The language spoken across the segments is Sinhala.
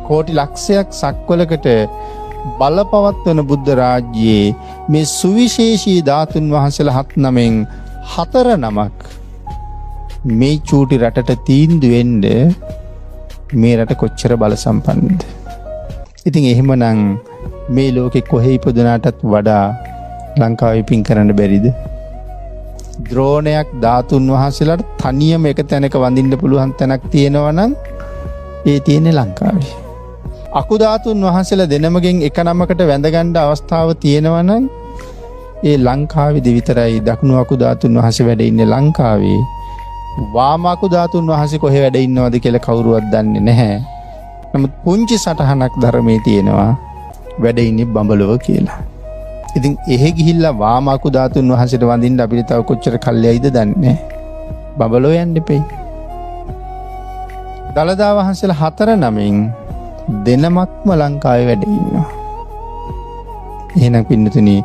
කෝටි ලක්ෂයක් සක්වලකට බලපවත්වන බුද්ධ රාජ්‍යයේ මේ සුවිශේෂී ධාතුන් වහන්සේලා 7 4 නමක් මේ චූටි රටට තීන්දුව වෙන්න මේ රට කොච්චර බල සම්පන්නද. ඉතින් එහෙමනම් මේ ලෝකෙ කොහේ ඉපදුනාටත් වඩා ලංකාවේ පින් කරන්න බැරිද? ද්‍රෝණයක් ධාතුන් වහන්සේලාට තනියම එක තැනක වඳින්න පුළුවන් තැනක් තියෙනවා නම් ඒ තියෙන්නේ ලංකාවේ. අකු ධාතුන් වහන්සේලා දෙනමගෙන් එක නමකට වැඳ ගන්න අවස්ථාව තියෙනවා නම් ඒ ලංකාවේදී විතරයි. දකුණු අකු ධාතුන් වහන්සේ වැඩ ඉන්නේ ලංකාවේ. වාම අකු ධාතුන් වහන්සේ කොහේ වැඩ ඉන්නවද කියලා කවුරුවත් දන්නේ නැහැ. නමුත් පුංචි සටහනක් ධර්මයේ තියෙනවා වැඩ ඉන්නේ බඹලොව කියලා. ඉතින් එහෙ ගිහිල්ලා වාම අකු ධාතුන් වහන්සේට වඳින්න අපිට තව කොච්චර කල්යයිද දන්නේ නැහැ. බඹලොව යන්න එපෙයි. දළදා වහන්සේලා 4 දෙනමක්ම ලංකාවේ වැඩ ඉන්නවා. එහෙනම් පින්නතුනි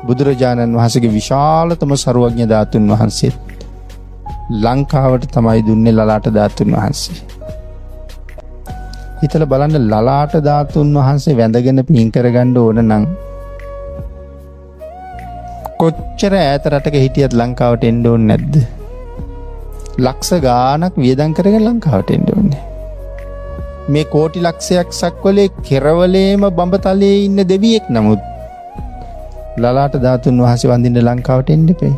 බුදුරජාණන් වහන්සේගේ විශාලතම සර්වඥ ධාතුන් වහන්සේ ලංකාවට තමයි දුන්නේ ලලාට ධාතුන් වහන්සේ. හිතලා බලන්න ලලාට ධාතුන් වහන්සේ වැඳගෙන පින් කරගන්න ඕන නම් කොච්චර ඈත රටක හිටියත් ලංකාවට එන්න ඕනේ නැද්ද? ලක්ෂ ගාණක් වියදම් කරගෙන ලංකාවට එන්න ඕනේ. මේ කෝටි ලක්ෂයක් සක්වලේ කෙරවලේම බඹතලයේ ඉන්න දෙවියෙක් නමුත් ලලාට ධාතුන් වහන්සේ වඳින්න ලංකාවට එන්න එපේ.